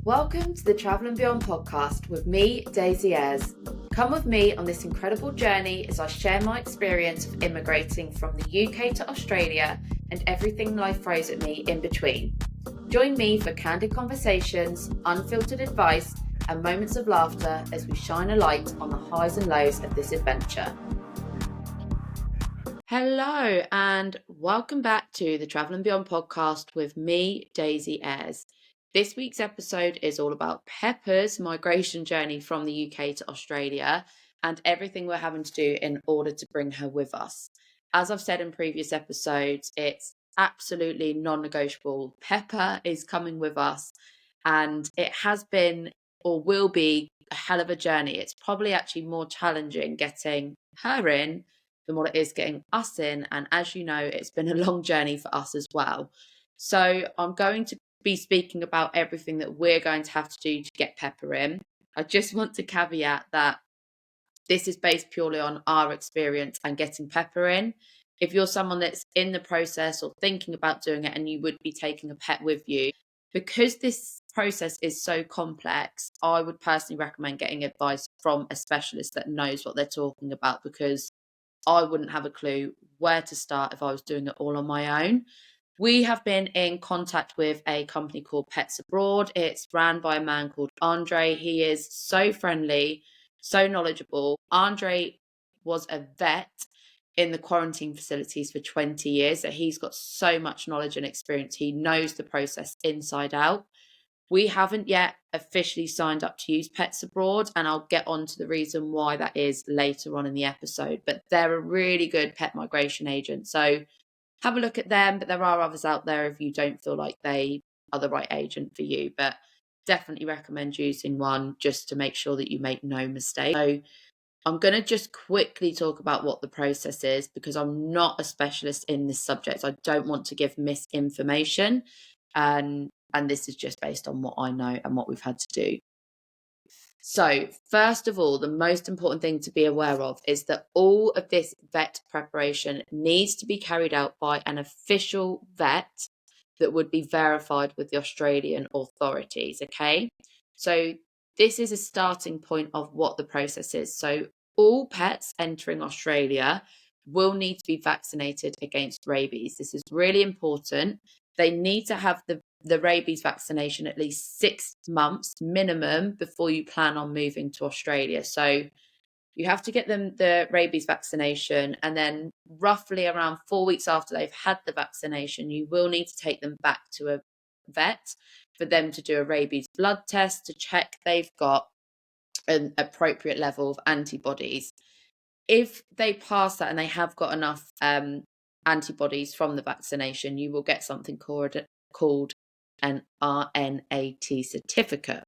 Welcome to the Travel and Beyond podcast with me, Daisy Ayres. Come with me on this incredible journey as I share my experience of immigrating from the UK to Australia and everything life throws at me in between. Join me for candid conversations, unfiltered advice, and moments of laughter as we shine a light on the highs and lows of this adventure. Hello and welcome back to the Travel and Beyond podcast with me, Daisy Ayres. This week's episode is all about Peppa's migration journey from the UK to Australia and everything we're having to do in order to bring her with us. As I've said in previous episodes, it's absolutely non-negotiable. Peppa is coming with us, and it has been or will be a hell of a journey. It's probably actually more challenging getting her in than what it is getting us in. And as you know, it's been a long journey for us as well. So I'm going to be speaking about everything that we're going to have to do to get Peppa in. I just want to caveat that this is based purely on our experience and getting Peppa in. If you're someone that's in the process or thinking about doing it and you would be taking a pet with you, because this process is so complex, I would personally recommend getting advice from a specialist that knows what they're talking about, because I wouldn't have a clue where to start if I was doing it all on my own. We have been in contact with a company called Pets Abroad. It's ran by a man called Andre. He is so friendly, so knowledgeable. Andre was a vet in the quarantine facilities for 20 years, so he's got so much knowledge and experience. He knows the process inside out. We haven't yet officially signed up to use Pets Abroad, and I'll get on to the reason why that is later on in the episode. But they're a really good pet migration agent. So have a look at them, but there are others out there if you don't feel like they are the right agent for you. But definitely recommend using one just to make sure that you make no mistake. So I'm going to just quickly talk about what the process is, because I'm not a specialist in this subject. I don't want to give misinformation. And this is just based on what I know and what we've had to do. So first of all, the most important thing to be aware of is that all of this vet preparation needs to be carried out by an official vet that would be verified with the Australian authorities, okay? So this is a starting point of what the process is. So all pets entering Australia will need to be vaccinated against rabies. This is really important. They need to have the rabies vaccination at least 6 months minimum before you plan on moving to Australia. So you have to get them the rabies vaccination, and then roughly around 4 weeks after they've had the vaccination, you will need to take them back to a vet for them to do a rabies blood test to check they've got an appropriate level of antibodies. If they pass that and they have got enough antibodies from the vaccination, you will get something called an RNAT certificate.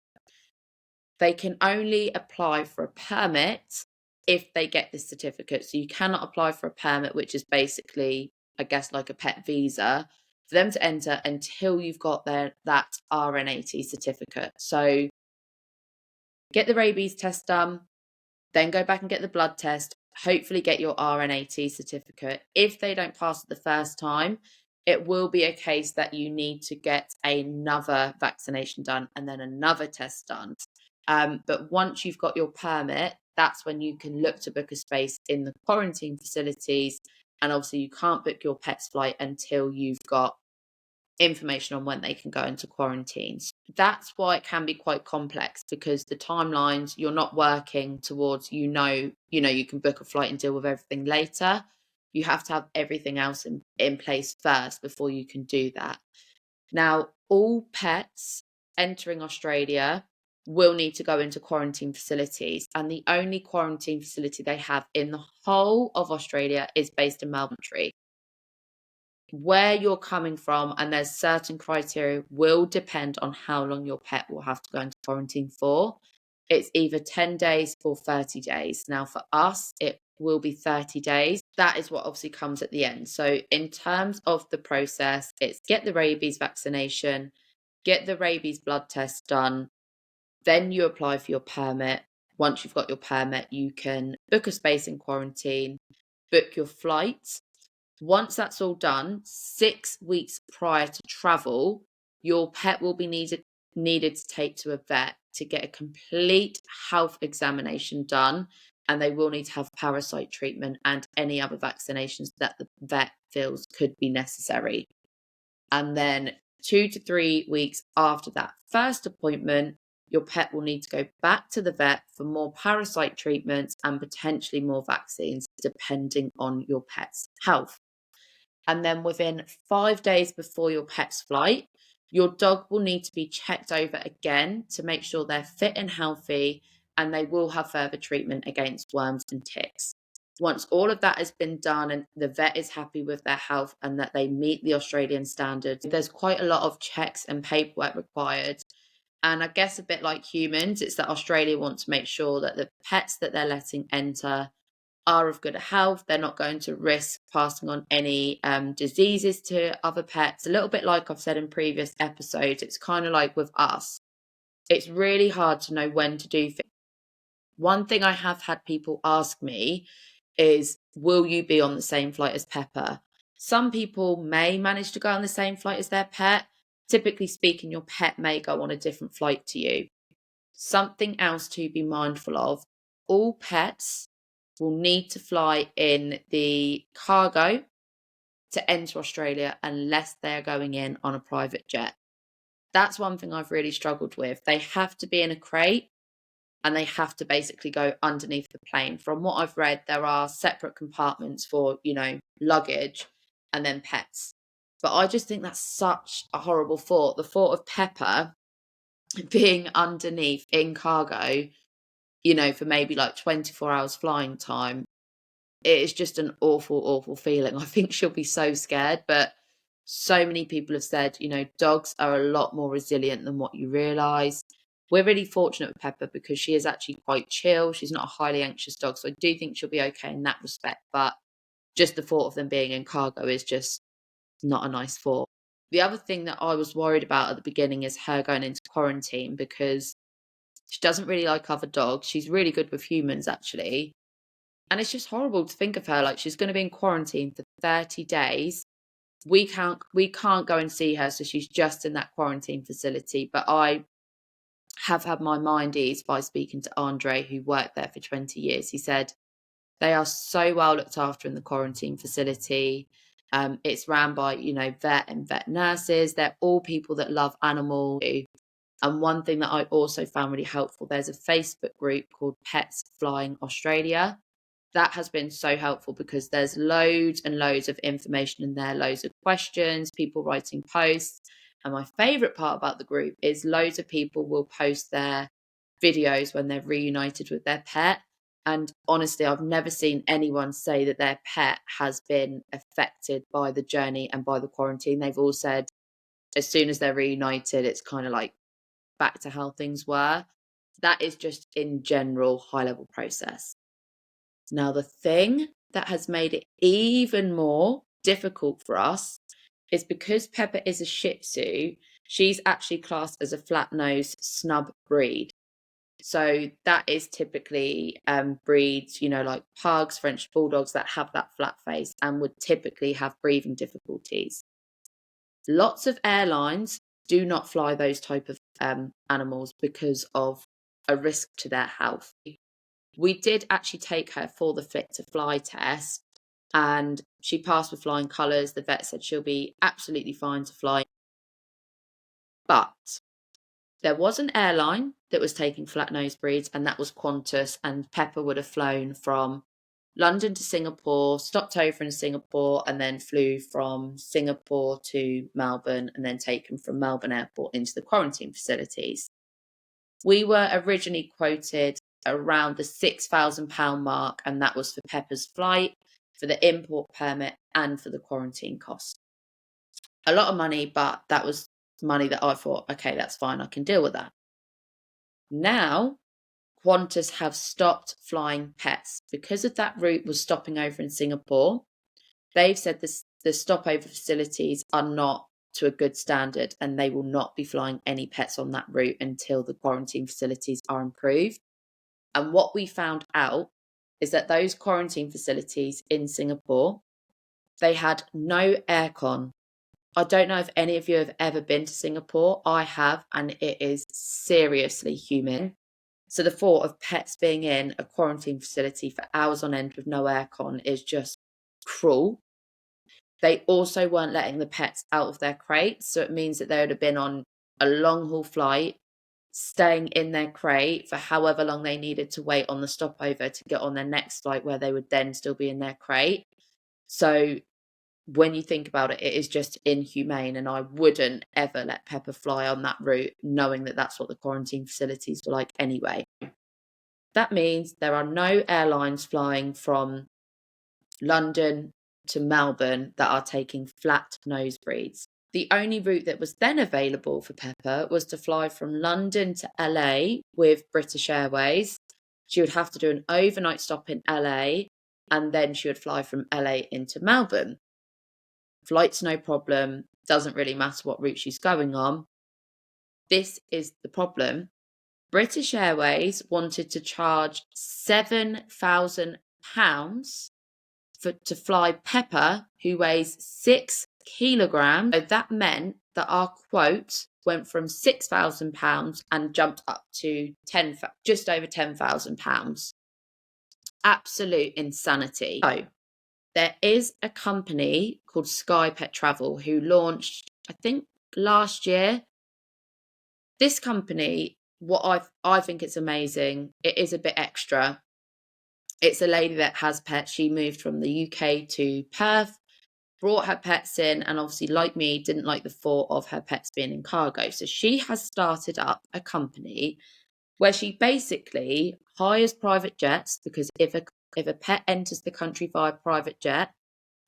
They can only apply for a permit if they get this certificate. So you cannot apply for a permit, which is basically, I guess, like a pet visa, for them to enter until you've got that RNAT certificate. So get the rabies test done, then go back and get the blood test, hopefully get your RNAT certificate. If they don't pass it the first time, it will be a case that you need to get another vaccination done and then another test done. But once you've got your permit, that's when you can look to book a space in the quarantine facilities. And obviously you can't book your pet's flight until you've got information on when they can go into quarantines. That's why it can be quite complex, because the timelines, you're not working towards, you can book a flight and deal with everything later. You have to have everything else in place first before you can do that. Now, all pets entering Australia will need to go into quarantine facilities, and the only quarantine facility they have in the whole of Australia is based in Melbourne. Where you're coming from, and there's certain criteria, will depend on how long your pet will have to go into quarantine for. It's either 10 days or 30 days. Now, for us, it will be 30 days. That is what obviously comes at the end. So in terms of the process, it's get the rabies vaccination, get the rabies blood test done, then you apply for your permit. Once you've got your permit, you can book a space in quarantine, book your flight. Once that's all done, 6 weeks prior to travel, your pet will be needed to take to a vet to get a complete health examination done, and they will need to have parasite treatment and any other vaccinations that the vet feels could be necessary. And then 2 to 3 weeks after that first appointment, your pet will need to go back to the vet for more parasite treatments and potentially more vaccines, depending on your pet's health. And then within 5 days before your pet's flight, your dog will need to be checked over again to make sure they're fit and healthy, and they will have further treatment against worms and ticks. Once all of that has been done and the vet is happy with their health and that they meet the Australian standards, there's quite a lot of checks and paperwork required. And I guess a bit like humans, it's that Australia wants to make sure that the pets that they're letting enter are of good health. They're not going to risk passing on any diseases to other pets. A little bit like I've said in previous episodes, it's kind of like with us. It's really hard to know when to do things. One thing I have had people ask me is, will you be on the same flight as Peppa? Some people may manage to go on the same flight as their pet. Typically speaking, your pet may go on a different flight to you. Something else to be mindful of, all pets will need to fly in the cargo to enter Australia unless they're going in on a private jet. That's one thing I've really struggled with. They have to be in a crate and they have to basically go underneath the plane. From what I've read, there are separate compartments for, luggage and then pets. But I just think that's such a horrible thought. The thought of Peppa being underneath in cargo, for maybe like 24 hours flying time, it is just an awful, awful feeling. I think she'll be so scared, but so many people have said, dogs are a lot more resilient than what you realise. We're really fortunate with Peppa because she is actually quite chill. She's not a highly anxious dog, so I do think she'll be okay in that respect. But just the thought of them being in cargo is just not a nice thought. The other thing that I was worried about at the beginning is her going into quarantine because she doesn't really like other dogs. She's really good with humans, actually. And it's just horrible to think of her like she's going to be in quarantine for 30 days. We can't go and see her, so she's just in that quarantine facility. But I have had my mind eased by speaking to Andre, who worked there for 20 years. He said they are so well looked after in the quarantine facility. It's ran by, vet and vet nurses. They're all people that love animals. And one thing that I also found really helpful, there's a Facebook group called Pets Flying Australia. That has been so helpful because there's loads and loads of information in there, loads of questions, people writing posts. And my favourite part about the group is loads of people will post their videos when they're reunited with their pet. And honestly, I've never seen anyone say that their pet has been affected by the journey and by the quarantine. They've all said as soon as they're reunited, it's kind of like back to how things were. That is just in general high level process. Now, the thing that has made it even more difficult for us is because Peppa is a Shih Tzu, she's actually classed as a flat-nosed snub breed. So that is typically breeds, like pugs, French bulldogs that have that flat face and would typically have breathing difficulties. Lots of airlines do not fly those type of animals because of a risk to their health. We did actually take her for the fit to fly test and she passed with flying colours. The vet said she'll be absolutely fine to fly. But there was an airline that was taking flat nose breeds, and that was Qantas, and Peppa would have flown from London to Singapore, stopped over in Singapore, and then flew from Singapore to Melbourne, and then taken from Melbourne Airport into the quarantine facilities. We were originally quoted around the £6,000 mark, and that was for Peppa's flight, for the import permit, and for the quarantine cost. A lot of money, but that was money that I thought, okay, that's fine, I can deal with that. Now, Qantas have stopped flying pets because of that route was stopping over in Singapore. They've said the stopover facilities are not to a good standard and they will not be flying any pets on that route until the quarantine facilities are improved. And what we found out is that those quarantine facilities in Singapore, they had no aircon. I don't know if any of you have ever been to Singapore. I have, and it is seriously humid. So the thought of pets being in a quarantine facility for hours on end with no aircon is just cruel. They also weren't letting the pets out of their crates, so it means that they would have been on a long haul flight, staying in their crate for however long they needed to wait on the stopover to get on their next flight, where they would then still be in their crate. So when you think about it, it is just inhumane, and I wouldn't ever let Peppa fly on that route, knowing that that's what the quarantine facilities were like anyway. That means there are no airlines flying from London to Melbourne that are taking flat nose breeds. The only route that was then available for Peppa was to fly from London to LA with British Airways. She would have to do an overnight stop in LA, and then she would fly from LA into Melbourne. Flight's no problem, doesn't really matter what route she's going on. This is the problem. British Airways wanted to charge £7,000 to fly Peppa, who weighs 6 kilograms. So that meant that our quote went from £6,000 and jumped up to just over £10,000. Absolute insanity. So there is a company called Sky Pet Travel who launched, I think, last year. This company, what I think it's amazing. It is a bit extra. It's a lady that has pets. She moved from the UK to Perth, brought her pets in, and obviously, like me, didn't like the thought of her pets being in cargo. So she has started up a company where she basically hires private jets, because if a pet enters the country via private jet,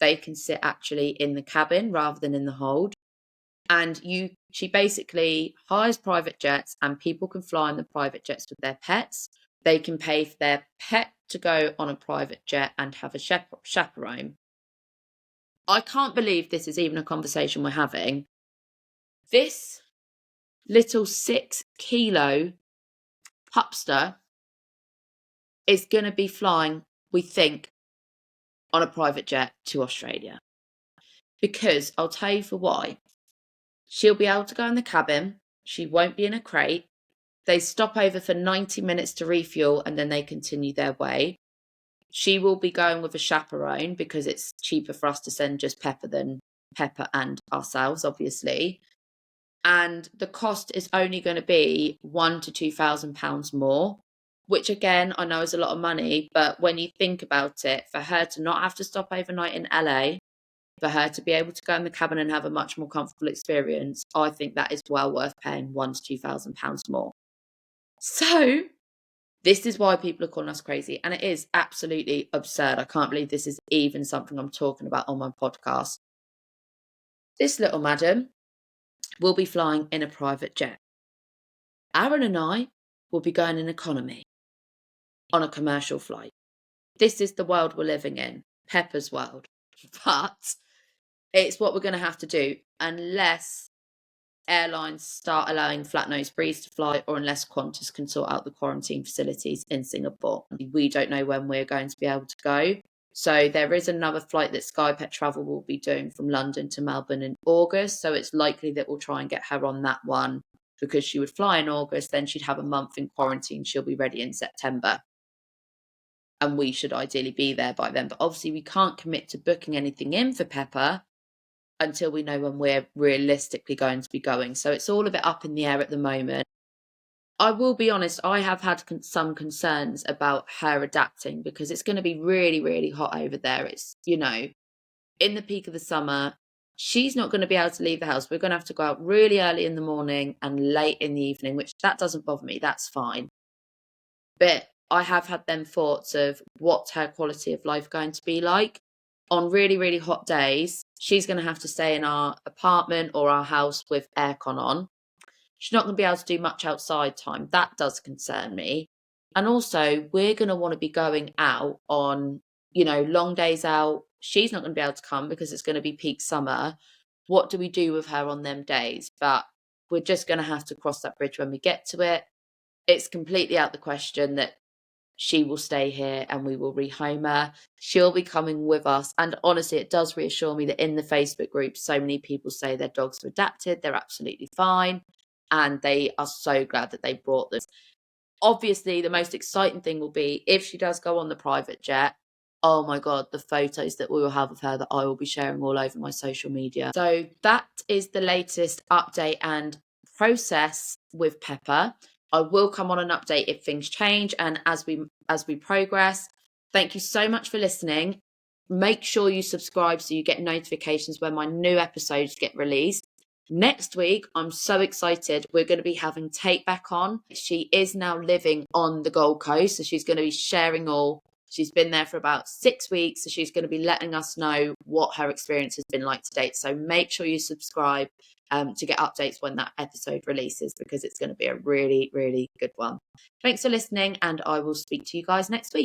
they can sit actually in the cabin rather than in the hold. And she basically hires private jets, and people can fly on the private jets with their pets. They can pay for their pet to go on a private jet and have a chaperone. I can't believe this is even a conversation we're having. This little 6-kilo pupster is going to be flying, we think, on a private jet to Australia. Because I'll tell you for why. She'll be able to go in the cabin. She won't be in a crate. They stop over for 90 minutes to refuel, and then they continue their way. She will be going with a chaperone because it's cheaper for us to send just Peppa than Peppa and ourselves, obviously. And the cost is only going to be £1,000 to £2,000 more, which again, I know is a lot of money, but when you think about it, for her to not have to stop overnight in LA, for her to be able to go in the cabin and have a much more comfortable experience, I think that is well worth paying £1,000 to £2,000 more. So this is why people are calling us crazy, and it is absolutely absurd. I can't believe this is even something I'm talking about on my podcast. This little madam will be flying in a private jet. Aaron and I will be going in economy on a commercial flight. This is the world we're living in, Peppa's world. But it's what we're going to have to do unless airlines start allowing flat-nosed breeds to fly, or unless Qantas can sort out the quarantine facilities in Singapore. We don't know when we're going to be able to go. So there is another flight that Sky Pet Travel will be doing from London to Melbourne in August. So it's likely that we'll try and get her on that one, because she would fly in August, then she'd have a month in quarantine. She'll be ready in September. And we should ideally be there by then. But obviously we can't commit to booking anything in for Peppa until we know when we're realistically going to be going. So it's all a bit up in the air at the moment. I will be honest, I have had some concerns about her adapting, because it's going to be really, really hot over there. It's, in the peak of the summer, she's not going to be able to leave the house. We're going to have to go out really early in the morning and late in the evening, which that doesn't bother me. That's fine. But I have had them thoughts of what's her quality of life going to be like. On really, really hot days, she's going to have to stay in our apartment or our house with aircon on. She's not going to be able to do much outside time. That does concern me. And also, we're going to want to be going out on, long days out. She's not going to be able to come because it's going to be peak summer. What do we do with her on them days? But we're just going to have to cross that bridge when we get to it. It's completely out the question that she will stay here and we will rehome her. She'll be coming with us. And honestly, it does reassure me that in the Facebook group, so many people say their dogs are adapted, they're absolutely fine, and they are so glad that they brought them. Obviously, the most exciting thing will be if she does go on the private jet. Oh my God, the photos that we will have of her that I will be sharing all over my social media. So that is the latest update and process with Peppa. I will come on an update if things change and as we progress. Thank you so much for listening. Make sure you subscribe so you get notifications when my new episodes get released. Next week, I'm so excited. We're going to be having Tate back on. She is now living on the Gold Coast, so she's going to be sharing all. She's been there for about 6 weeks, so she's going to be letting us know what her experience has been like to date. So make sure you subscribe to get updates when that episode releases, because it's going to be a really, really good one. Thanks for listening, and I will speak to you guys next week.